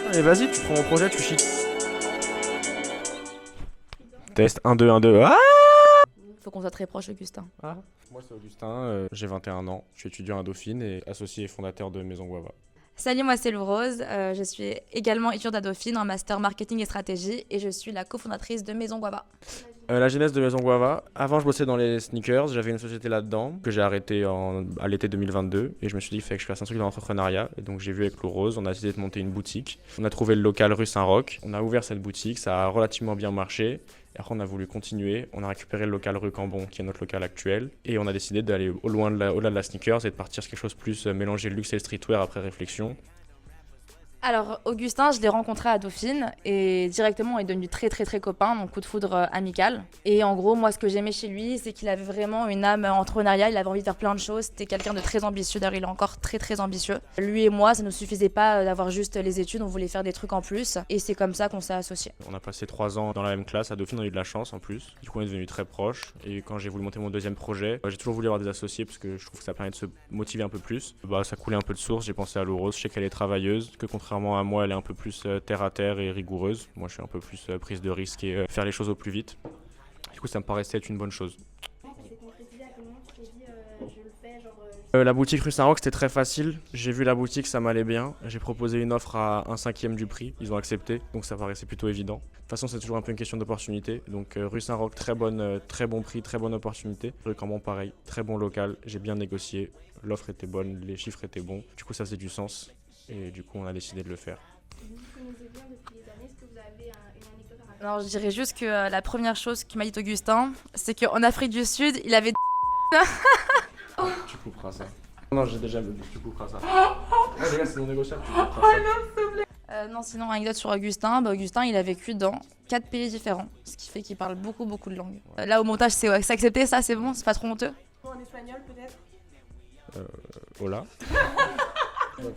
Allez, vas-y, tu prends mon projet, tu chies. Test 1, 2, 1, 2. Ah, Faut qu'on soit très proche, Augustin. moi, c'est Augustin, j'ai 21 ans, je suis étudiant à Dauphine et associé et fondateur de Maison Guava. Salut, moi c'est Lou Rose. Je suis également étudiante à Dauphine en master marketing et stratégie et je suis la cofondatrice de Maison Guava. La genèse de Maison Guava. Avant, je bossais dans les sneakers. J'avais une société là-dedans que j'ai arrêtée à l'été 2022. Et je me suis dit qu'il fallait que je fasse un truc dans l'entrepreneuriat. Et donc, j'ai vu avec Lou Rose, on a décidé de monter une boutique. On a trouvé le local rue Saint-Roch. On a ouvert cette boutique. Ça a relativement bien marché. Et après, on a voulu continuer. On a récupéré le local rue Cambon, qui est notre local actuel. Et on a décidé d'aller au-delà de la sneakers et de partir sur quelque chose de plus mélanger le luxe et le streetwear après réflexion. Alors Augustin, je l'ai rencontré à Dauphine et directement on est devenus très très très copains, donc coup de foudre amical. Et en gros, moi ce que j'aimais chez lui, c'est qu'il avait vraiment une âme entrepreneuriale, il avait envie de faire plein de choses, c'était quelqu'un de très ambitieux, d'ailleurs il est encore très très ambitieux. Lui et moi, ça ne nous suffisait pas d'avoir juste les études, on voulait faire des trucs en plus et c'est comme ça qu'on s'est associés. On a passé 3 ans dans la même classe à Dauphine, on a eu de la chance en plus. Du coup, on est devenus très proches. Et quand j'ai voulu monter mon deuxième projet, j'ai toujours voulu avoir des associés parce que je trouve que ça permet de se motiver un peu plus. Ça coulait un peu de source, j'ai pensé à Lou Rose, je sais qu'elle est travailleuse, que contrairement à moi, elle est un peu plus terre à terre et rigoureuse. Moi, je suis un peu plus prise de risque et faire les choses au plus vite. Du coup, ça me paraissait être une bonne chose. La boutique rue Saint-Roch, c'était très facile. J'ai vu la boutique, ça m'allait bien. J'ai proposé une offre à 1/5 du prix. Ils ont accepté, donc ça paraissait plutôt évident. De toute façon, c'est toujours un peu une question d'opportunité. Donc rue Saint-Roch, très bon prix, très bonne opportunité. Rue Cambon, pareil, très bon local. J'ai bien négocié. L'offre était bonne, les chiffres étaient bons. Du coup, ça faisait du sens. Et du coup, on a décidé de le faire. Vous vous connaissez bien depuis des années, est-ce que vous avez une anecdote à raconter? Alors je dirais juste que la première chose qui m'a dit Augustin, c'est qu'en Afrique du Sud, il avait Tu couperas ça. Non, j'ai déjà vu, tu couperas ça. Ouais, les gars, c'est non négociable, tu couperas ça. non, sinon, anecdote sur Augustin. Augustin, il a vécu dans 4 pays différents, ce qui fait qu'il parle beaucoup de langues. Là, au montage, c'est accepté, ça, c'est bon, c'est pas trop honteux. En espagnol peut-être? Hola.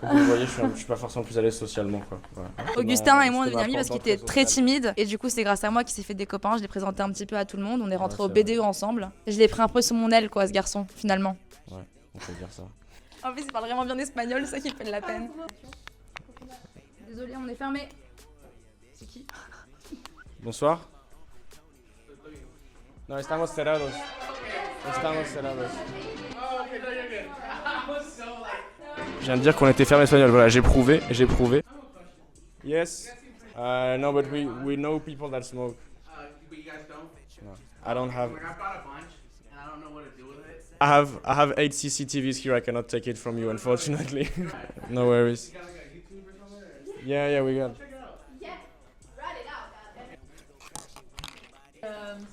Comme vous voyez, je suis pas forcément plus à l'aise socialement, quoi. Voilà. Augustin et moi, on est devenus amis parce qu'il était très timide. Et du coup, c'est grâce à moi qu'il s'est fait des copains. Je l'ai présenté un petit peu à tout le monde. On est rentrés au c'est BDE ensemble. Et je l'ai pris un peu sous mon aile, quoi, ce garçon, finalement. Ouais, on peut dire ça. En plus, il parle vraiment bien espagnol, c'est ça qui fait de la peine. Désolé, on est fermé. C'est qui? Bonsoir. No, estamos cerrados. Estamos cerrados. Je viens de dire qu'on était fermé espagnol, voilà, j'ai prouvé. Yes. No, but we know people that smoke. But you guys don't? No, I don't have. Like, I bought a bunch, and I don't know what to do with it. I have 8 CCTVs here. I cannot take it from you, unfortunately. No worries. You got like a YouTube or something? Or? Yeah, we got. Check it out.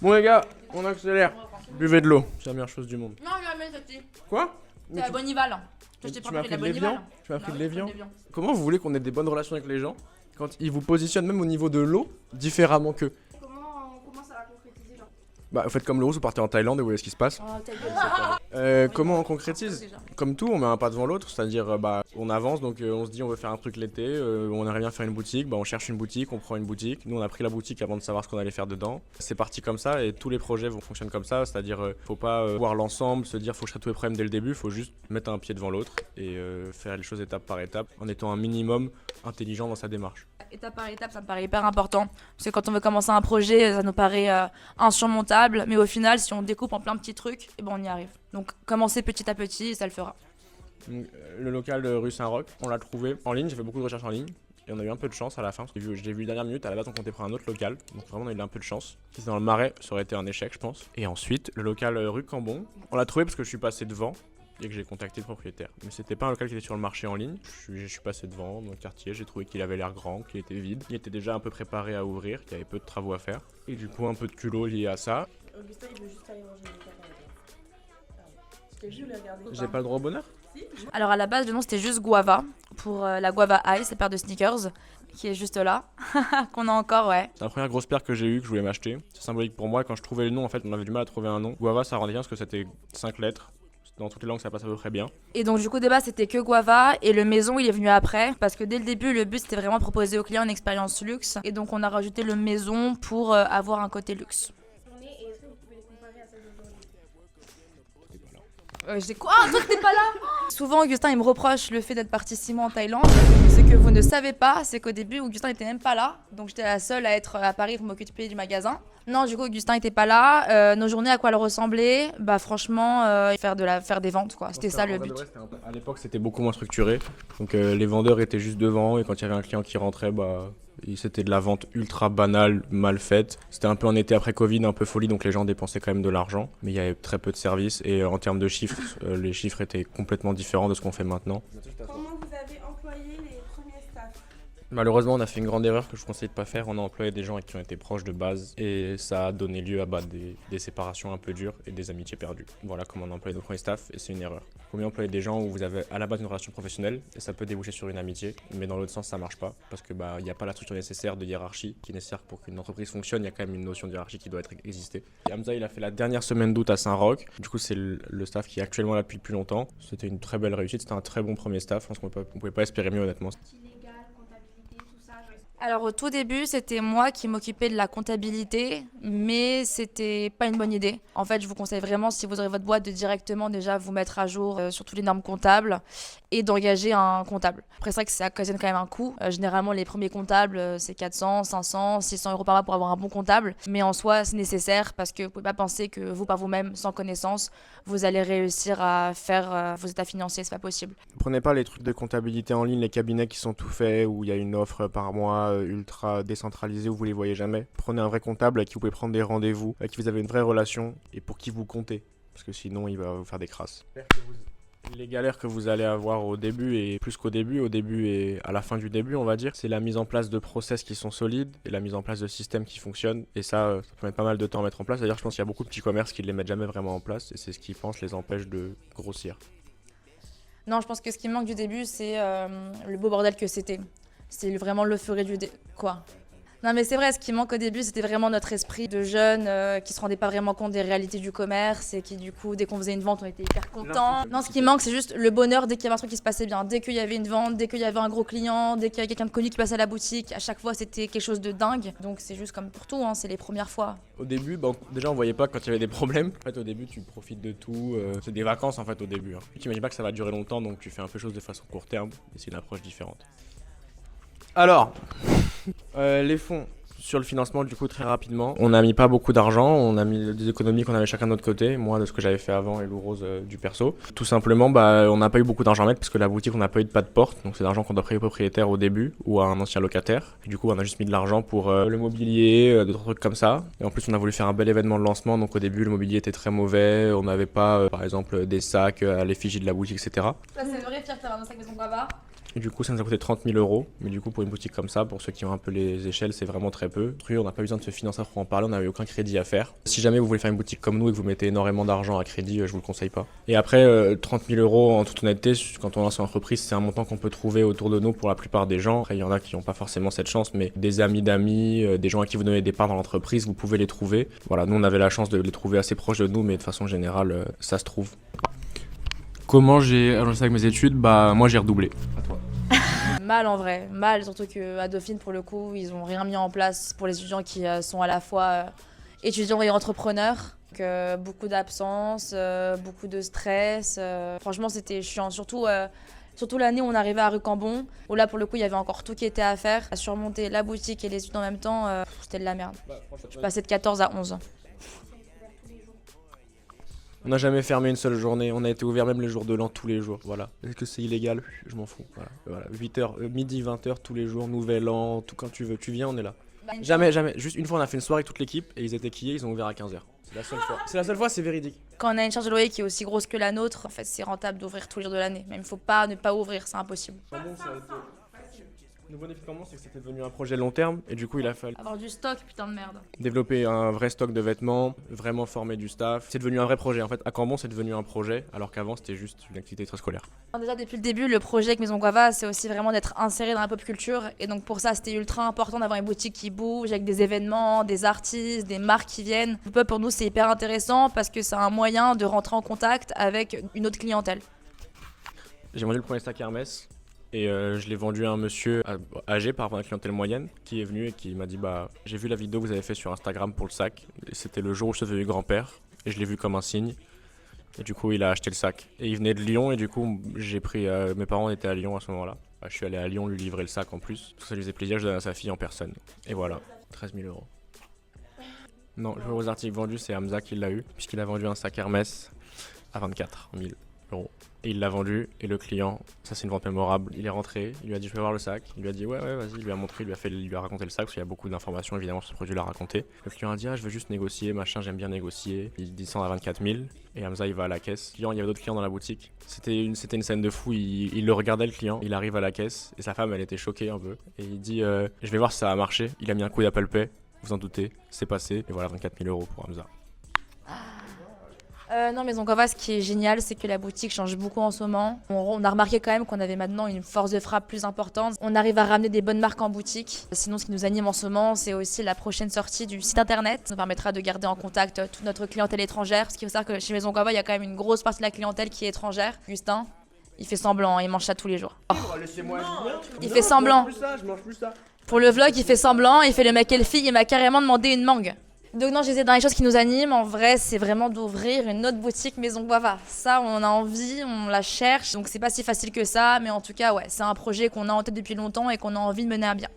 Bon les gars, on accélère. Buvez de l'eau, c'est la meilleure chose du monde. Non, jamais, c'est Quoi? la Bonival. Tu m'as pris de l'évian? Tu m'as pris de l'évian? Comment vous voulez qu'on ait des bonnes relations avec les gens quand ils vous positionnent même au niveau de l'eau différemment qu'eux? Comment ça va concrétiser genre? Bah, vous faites comme le Rose, vous partez en Thaïlande et vous voyez ce qui se passe. Oh, ta gueule. Comment on concrétise? Comme tout, on met un pas devant l'autre, c'est-à-dire on avance, donc on se dit on veut faire un truc l'été, on aimerait bien faire une boutique, on cherche une boutique, on prend une boutique. Nous on a pris la boutique avant de savoir ce qu'on allait faire dedans. C'est parti comme ça et tous les projets fonctionnent comme ça, c'est-à-dire faut pas voir l'ensemble, se dire faut que je traite tous les problèmes dès le début, faut juste mettre un pied devant l'autre et faire les choses étape par étape en étant un minimum intelligent dans sa démarche. Étape par étape, ça me paraît hyper important. Parce que quand on veut commencer un projet, ça nous paraît insurmontable. Mais au final, si on découpe en plein de petits trucs, et on y arrive. Donc commencer petit à petit, et ça le fera. Donc, le local rue Saint-Roch, on l'a trouvé en ligne, j'ai fait beaucoup de recherches en ligne. Et on a eu un peu de chance à la fin, parce que je l'ai vu dernière minute, à la base on comptait prendre un autre local. Donc vraiment on a eu un peu de chance. Si c'était dans le Marais, ça aurait été un échec je pense. Et ensuite, le local rue Cambon, on l'a trouvé parce que je suis passé devant. Et que j'ai contacté le propriétaire. Mais c'était pas un local qui était sur le marché en ligne. Je suis passé devant dans le quartier, j'ai trouvé qu'il avait l'air grand, qu'il était vide. Il était déjà un peu préparé à ouvrir, qu'il y avait peu de travaux à faire. Et du coup un peu de culot lié à ça. Augustin il veut juste aller manger une carte avec elle. Je l'ai regardé. J'ai pas le droit au bonheur? Alors à la base, le nom c'était juste Guava. Pour la Guava Ice, la paire de sneakers, qui est juste là. Qu'on a encore, ouais. C'est la première grosse paire que j'ai eue, que je voulais m'acheter. C'est symbolique pour moi, quand je trouvais le nom en fait, on avait du mal à trouver un nom. Guava ça rendait bien parce que c'était 5 lettres. Dans toutes les langues, ça passe à peu près bien. Et donc du coup, débat, c'était que Guava. Et le maison, il est venu après. Parce que dès le début, le but, c'était vraiment de proposer aux clients une expérience luxe. Et donc on a rajouté le maison pour avoir un côté luxe. Et est-ce que vous pouvez les comparer à celles d'aujourd'hui? J'ai quoi? Ah, toi t'es pas là? Souvent, Augustin, il me reproche le fait d'être parti 6 mois en Thaïlande. Ce que vous ne savez pas, c'est qu'au début, Augustin était même pas là. Donc, j'étais la seule à être à Paris pour m'occuper du magasin. Non, du coup, Augustin était pas là. Nos journées, à quoi elles ressemblaient? Bah, franchement, faire des ventes, quoi. C'était ça le but. À l'époque, c'était beaucoup moins structuré. Donc, les vendeurs étaient juste devant et quand il y avait un client qui rentrait, bah, c'était de la vente ultra banale, mal faite. C'était un peu en été après Covid, un peu folie, donc les gens dépensaient quand même de l'argent. Mais il y avait très peu de services et en termes de chiffres, les chiffres étaient complètement différents de ce qu'on fait maintenant. Comment vous avez employé les premiers staffs? Malheureusement, on a fait une grande erreur que je conseille de pas faire. On a employé des gens qui ont été proches de base et ça a donné lieu à des séparations un peu dures et des amitiés perdues. Voilà comment on a employé nos premiers staff et c'est une erreur. Il faut mieux employer des gens où vous avez à la base une relation professionnelle et ça peut déboucher sur une amitié, mais dans l'autre sens, ça marche pas parce que il n'y a pas la structure nécessaire de hiérarchie qui est nécessaire pour qu'une entreprise fonctionne. Il y a quand même une notion de hiérarchie qui doit exister. Et Hamza, il a fait la dernière semaine d'août à Saint-Roch. Du coup, c'est le staff qui est actuellement là depuis le plus longtemps. C'était une très belle réussite. C'était un très bon premier staff. Je pense qu'on pouvait pas espérer mieux, honnêtement. Alors au tout début, c'était moi qui m'occupais de la comptabilité, mais c'était pas une bonne idée. En fait, je vous conseille vraiment, si vous aurez votre boîte, de directement déjà vous mettre à jour sur toutes les normes comptables et d'engager un comptable. Après, c'est vrai que ça occasionne quand même un coût. Généralement, les premiers comptables, c'est 400, 500, 600 euros par mois pour avoir un bon comptable. Mais en soi, c'est nécessaire parce que vous pouvez pas penser que vous, par vous-même, sans connaissance, vous allez réussir à faire vos états financiers. C'est pas possible. Prenez pas les trucs de comptabilité en ligne, les cabinets qui sont tout faits, où il y a une offre par mois ultra décentralisée où vous les voyez jamais. Prenez un vrai comptable avec qui vous pouvez prendre des rendez-vous, avec qui vous avez une vraie relation et pour qui vous comptez. Parce que sinon, il va vous faire des crasses. Les galères que vous allez avoir au début et plus qu'au début et à la fin du début, on va dire, c'est la mise en place de process qui sont solides et la mise en place de systèmes qui fonctionnent. Et ça peut mettre pas mal de temps à mettre en place. D'ailleurs, je pense qu'il y a beaucoup de petits commerces qui ne les mettent jamais vraiment en place et c'est ce qui, je pense, les empêche de grossir. Non, je pense que ce qui me manque du début, c'est le beau bordel que c'était. C'est vraiment l'euphorie du quoi. Non mais c'est vrai, ce qui manque au début, c'était vraiment notre esprit de jeunes qui se rendaient pas vraiment compte des réalités du commerce et qui du coup, dès qu'on faisait une vente, on était hyper contents. Non, ce qui manque, c'est juste le bonheur dès qu'il y avait un truc qui se passait bien. Dès qu'il y avait une vente, dès qu'il y avait un gros client, dès qu'il y avait quelqu'un de connu qui passait à la boutique, à chaque fois, c'était quelque chose de dingue. Donc c'est juste comme pour tout, hein, c'est les premières fois. Au début, déjà on voyait pas quand il y avait des problèmes. En fait, au début, tu profites de tout. C'est des vacances en fait au début. Tu imagines pas que ça va durer longtemps, donc tu fais un peu chose de façon court terme et c'est une approche différente. Alors, les fonds. Sur le financement, du coup, très rapidement, on n'a mis pas beaucoup d'argent, on a mis des économies qu'on avait chacun de notre côté, moi de ce que j'avais fait avant et Lou Rose du perso. Tout simplement, on n'a pas eu beaucoup d'argent à mettre parce que la boutique, on n'a pas eu de pas de porte, donc c'est de l'argent qu'on doit payer au propriétaire au début ou à un ancien locataire. Et du coup, on a juste mis de l'argent pour le mobilier, d'autres trucs comme ça. Et en plus, on a voulu faire un bel événement de lancement, donc au début, le mobilier était très mauvais, on n'avait pas, par exemple, des sacs à l'effigie de la boutique, etc. Ça, c'est vrai, fier de faire un sac maison Guava. Et du coup, ça nous a coûté 30 000 euros. Mais du coup, pour une boutique comme ça, pour ceux qui ont un peu les échelles, c'est vraiment très peu. On n'a pas besoin de se financer pour en parler, on n'avait aucun crédit à faire. Si jamais vous voulez faire une boutique comme nous et que vous mettez énormément d'argent à crédit, je vous le conseille pas. Et après, 30 000 euros, en toute honnêteté, quand on lance une entreprise, c'est un montant qu'on peut trouver autour de nous pour la plupart des gens. Après, il y en a qui n'ont pas forcément cette chance, mais des amis d'amis, des gens à qui vous donnez des parts dans l'entreprise, vous pouvez les trouver. Voilà, nous, on avait la chance de les trouver assez proches de nous, mais de façon générale, ça se trouve. Comment j'ai avancé avec mes études ? Moi, j'ai redoublé. À toi. Mal en vrai, mal, surtout qu'à Dauphine, pour le coup, ils ont rien mis en place pour les étudiants qui sont à la fois étudiants et entrepreneurs. Donc, beaucoup d'absence, beaucoup de stress. Franchement, c'était chiant. Surtout l'année où on arrivait à rue Cambon, où là, pour le coup, il y avait encore tout qui était à faire. À surmonter la boutique et les études en même temps, c'était de la merde. Je passais de 14 à 11. On n'a jamais fermé une seule journée, on a été ouvert même les jours de l'an tous les jours, voilà. Est-ce que c'est illégal ? Je m'en fous, voilà. 8h, midi, 20h tous les jours, nouvel an, tout quand tu veux, tu viens, on est là. Jamais, juste une fois on a fait une soirée avec toute l'équipe et ils étaient quillés, ils ont ouvert à 15h. C'est la seule fois. C'est la seule fois, c'est véridique. Quand on a une charge de loyer qui est aussi grosse que la nôtre, en fait c'est rentable d'ouvrir tous les jours de l'année. Mais il ne faut pas ne pas ouvrir, c'est impossible. Le bon défi comment c'est que c'était devenu un projet long terme et du coup il a fallu Avoir du stock, putain de merde. développer un vrai stock de vêtements, vraiment former du staff. C'est devenu un vrai projet en fait. À Cambon c'est devenu un projet alors qu'avant c'était juste une activité extrascolaire. Déjà depuis le début, le projet avec Maison Guava, c'est aussi vraiment d'être inséré dans la pop culture. Et donc pour ça, c'était ultra important d'avoir une boutique qui bouge, avec des événements, des artistes, des marques qui viennent. Le pop pour nous c'est hyper intéressant parce que c'est un moyen de rentrer en contact avec une autre clientèle. J'ai vendu le premier sac Hermès. Et je l'ai vendu à un monsieur âgé par rapport à la clientèle moyenne qui est venu et qui m'a dit j'ai vu la vidéo que vous avez fait sur Instagram pour le sac. Et c'était le jour où je suis devenu grand-père et je l'ai vu comme un signe. Et du coup, il a acheté le sac. Et il venait de Lyon et du coup, j'ai pris. Mes parents étaient à Lyon à ce moment-là. Bah, je suis allé à Lyon lui livrer le sac en plus. Parce que ça lui faisait plaisir, je donnais à sa fille en personne. Et voilà, 13 000 euros. Non, le plus gros article vendu, c'est Hamza qui l'a eu, puisqu'il a vendu un sac Hermès à 24 000 euros. Et il l'a vendu, et le client, ça c'est une vente mémorable, il est rentré, il lui a dit je peux voir le sac, il lui a dit ouais vas-y, il lui a montré, il lui a raconté le sac, parce qu'il y a beaucoup d'informations évidemment sur ce produit, il l'a raconté. Le client a dit ah je veux juste négocier, machin, j'aime bien négocier, il descend à 24 000, et Hamza il va à la caisse. Il y avait d'autres clients dans la boutique, c'était une scène de fou, il le regardait le client, il arrive à la caisse, et sa femme elle était choquée un peu, et il dit je vais voir si ça va marcher, il a mis un coup d'Apple Pay, vous en doutez, c'est passé, et voilà 24 000 euros pour Hamza. Non, Maison Guava, ce qui est génial, c'est que la boutique change beaucoup en ce moment. On a remarqué quand même qu'on avait maintenant une force de frappe plus importante. On arrive à ramener des bonnes marques en boutique. Sinon, ce qui nous anime en ce moment, c'est aussi la prochaine sortie du site internet. Ça nous permettra de garder en contact toute notre clientèle étrangère. Parce qu'il faut savoir que chez Maison Guava, il y a quand même une grosse partie de la clientèle qui est étrangère. Augustin, il fait semblant, il mange ça tous les jours. Laissez-moi Il fait semblant. je mange plus ça. Pour le vlog, il fait semblant, il fait le mec et le fille, il m'a carrément demandé une mangue. Donc non, je disais, dans les choses qui nous animent, en vrai, c'est vraiment d'ouvrir une autre boutique Maison Guava. Ça, on a envie, on la cherche, donc c'est pas si facile que ça, mais en tout cas, ouais, c'est un projet qu'on a en tête depuis longtemps et qu'on a envie de mener à bien.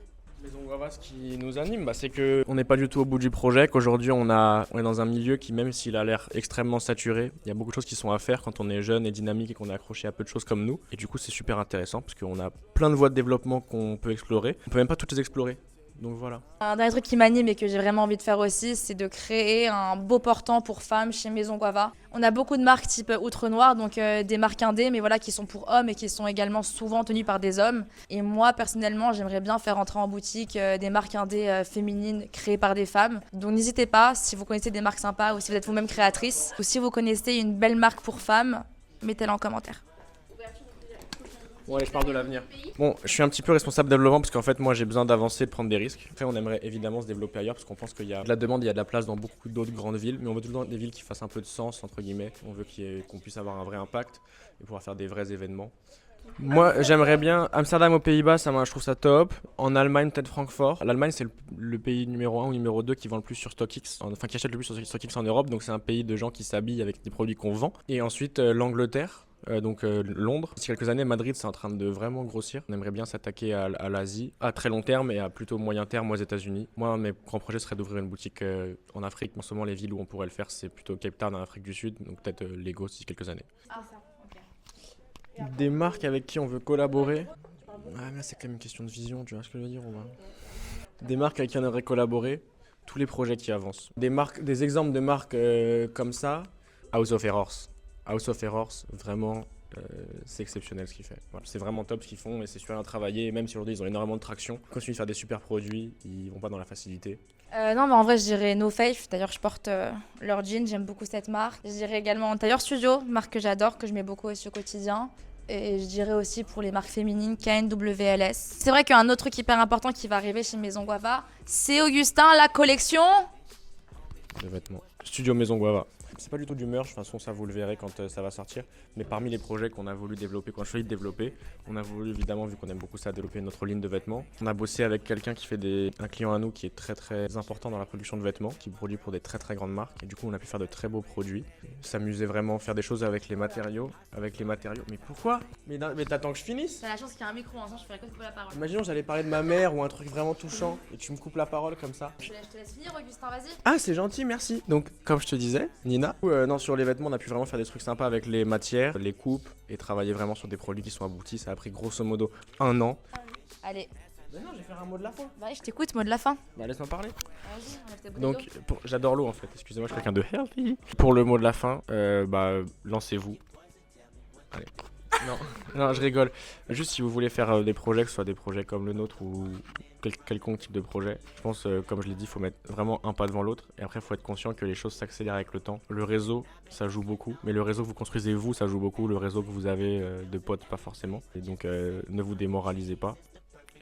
Maison Guava, ce qui nous anime, c'est qu'on n'est pas du tout au bout du projet, qu'aujourd'hui on est dans un milieu qui, même s'il a l'air extrêmement saturé, il y a beaucoup de choses qui sont à faire quand on est jeune et dynamique et qu'on est accroché à peu de choses comme nous. Et du coup, c'est super intéressant parce qu'on a plein de voies de développement qu'on peut explorer. On peut même pas toutes les explorer. Donc voilà. Un dernier truc qui m'anime et que j'ai vraiment envie de faire aussi, c'est de créer un beau portant pour femmes chez Maison Guava. On a beaucoup de marques type Outre Noir, donc des marques indées, mais voilà, qui sont pour hommes et qui sont également souvent tenues par des hommes. Et moi, personnellement, j'aimerais bien faire entrer en boutique des marques indées féminines créées par des femmes. Donc n'hésitez pas, si vous connaissez des marques sympas ou si vous êtes vous-même créatrice, ou si vous connaissez une belle marque pour femmes, mettez-la en commentaire. Bon allez, je parle de l'avenir. Bon, je suis un petit peu responsable développement parce qu'en fait moi j'ai besoin d'avancer, de prendre des risques. Après on aimerait évidemment se développer ailleurs parce qu'on pense qu'il y a de la demande, il y a de la place dans beaucoup d'autres grandes villes. Mais on veut tout le temps des villes qui fassent un peu de sens entre guillemets. On veut qu'on puisse avoir un vrai impact et pouvoir faire des vrais événements. Moi j'aimerais bien Amsterdam aux Pays-Bas, je trouve ça top. En Allemagne peut-être Francfort. L'Allemagne c'est le pays numéro 1 ou numéro 2 qui vend le plus sur StockX, enfin qui achète le plus sur StockX en Europe. Donc c'est un pays de gens qui s'habillent avec des produits qu'on vend. Et ensuite l'Angleterre. Londres. D'ici quelques années, Madrid, c'est en train de vraiment grossir. On aimerait bien s'attaquer à l'Asie, à très long terme et à plutôt moyen terme aux États-Unis. Moi, mes grands projets seraient d'ouvrir une boutique en Afrique. En ce moment, les villes où on pourrait le faire, c'est plutôt Cape Town en Afrique du Sud, donc peut-être Lagos d'ici quelques années. Ah, ça, ok. Des marques avec qui on veut collaborer. Ah, mais là, c'est quand même une question de vision, tu vois ce que je veux dire, Romain. Des marques avec qui on aimerait collaborer, tous les projets qui avancent. Des exemples de marques comme ça, House of Errors. House of Errors, vraiment, c'est exceptionnel ce qu'ils font. Voilà, c'est vraiment top ce qu'ils font et c'est super bien travaillé. Et même si aujourd'hui ils ont énormément de traction, ils continuent de faire des super produits, ils vont pas dans la facilité. Non, mais en vrai, je dirais No Faith. D'ailleurs, je porte leur jean, j'aime beaucoup cette marque. Je dirais également Tailleur Studio, marque que j'adore, que je mets beaucoup aussi au quotidien. Et je dirais aussi pour les marques féminines, KNWLS. C'est vrai qu'un autre truc hyper important qui va arriver chez Maison Guava, c'est Augustin, la collection De vêtements. Studio Maison Guava. C'est pas du tout du merch, de toute façon ça vous le verrez quand ça va sortir. Mais parmi les projets qu'on a voulu développer, qu'on a choisi de développer, on a voulu évidemment, vu qu'on aime beaucoup ça, développer notre ligne de vêtements. On a bossé avec quelqu'un qui fait un client à nous qui est très très important dans la production de vêtements, qui produit pour des très très grandes marques. Et du coup on a pu faire de très beaux produits. S'amuser vraiment, faire des choses avec les matériaux. Mais pourquoi ? Mais t'attends que je finisse ? T'as la chance qu'il y a un micro, sinon je ferais que te couper la parole. Imaginons j'allais parler de ma mère ou un truc vraiment touchant et tu me coupes la parole comme ça. Je te laisse finir, Augustin, vas-y. Ah, c'est gentil, merci. Donc, comme je te disais, Nina, non, sur les vêtements, on a pu vraiment faire des trucs sympas avec les matières, les coupes et travailler vraiment sur des produits qui sont aboutis. Ça a pris grosso modo 1 an. Allez, Mais non, je vais faire un mot de la fin. bah, je t'écoute, mot de la fin. Bah, laisse-moi parler. Vas-y, enlève tes bouteilles Donc, d'eau. j'adore l'eau en fait. Excusez-moi, je suis quelqu'un de healthy. Pour le mot de la fin, lancez-vous. Allez. Non, je rigole. Juste si vous voulez faire des projets, que ce soit des projets comme le nôtre ou quelconque type de projet, je pense, comme je l'ai dit, il faut mettre vraiment un pas devant l'autre. Et après, il faut être conscient que les choses s'accélèrent avec le temps. Le réseau, ça joue beaucoup. Mais le réseau que vous construisez vous, ça joue beaucoup. Le réseau que vous avez de potes, pas forcément. Et donc, ne vous démoralisez pas.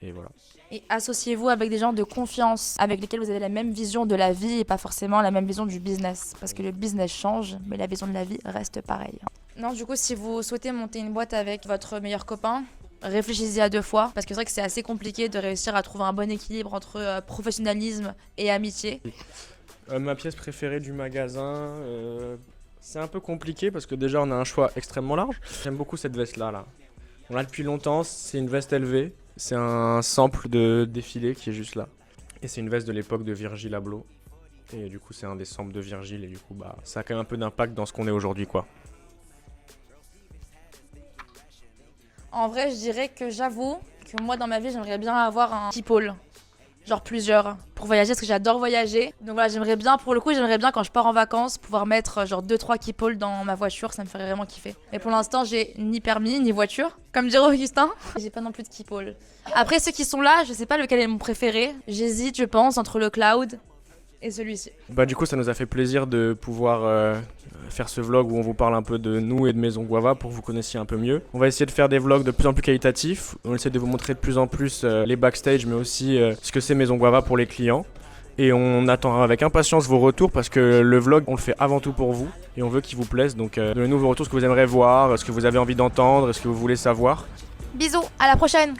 Et voilà. Et associez-vous avec des gens de confiance, avec lesquels vous avez la même vision de la vie et pas forcément la même vision du business. Parce que le business change, mais la vision de la vie reste pareille. Non, du coup, si vous souhaitez monter une boîte avec votre meilleur copain, réfléchissez à 2 fois. Parce que c'est vrai que c'est assez compliqué de réussir à trouver un bon équilibre entre professionnalisme et amitié. Ma pièce préférée du magasin, C'est un peu compliqué parce que déjà on a un choix extrêmement large. J'aime beaucoup cette veste là. On l'a depuis longtemps, c'est une veste LV. C'est un sample de défilé qui est juste là. Et c'est une veste de l'époque de Virgil Abloh. Et du coup c'est un des samples de Virgil et du coup bah ça a quand même un peu d'impact dans ce qu'on est aujourd'hui quoi. En vrai, je dirais que j'avoue que moi, dans ma vie, j'aimerais bien avoir un keep-all. Genre plusieurs, pour voyager, parce que j'adore voyager. Donc voilà, j'aimerais bien, pour le coup, j'aimerais bien quand je pars en vacances, pouvoir mettre genre 2-3 keep-all dans ma voiture, ça me ferait vraiment kiffer. Mais pour l'instant, j'ai ni permis, ni voiture, comme dirait Augustin. J'ai pas non plus de keep-all. Après, ceux qui sont là, je sais pas lequel est mon préféré. J'hésite, je pense, entre le Cloud et celui-ci. Bah du coup ça nous a fait plaisir de pouvoir faire ce vlog où on vous parle un peu de nous et de Maison Guava pour que vous connaissiez un peu mieux. On va essayer de faire des vlogs de plus en plus qualitatifs. On essaie de vous montrer de plus en plus les backstage mais aussi ce que c'est Maison Guava pour les clients. Et on attend avec impatience vos retours parce que le vlog on le fait avant tout pour vous et on veut qu'il vous plaise. Donc donnez-nous vos retours, ce que vous aimeriez voir, ce que vous avez envie d'entendre, ce que vous voulez savoir. Bisous, à la prochaine!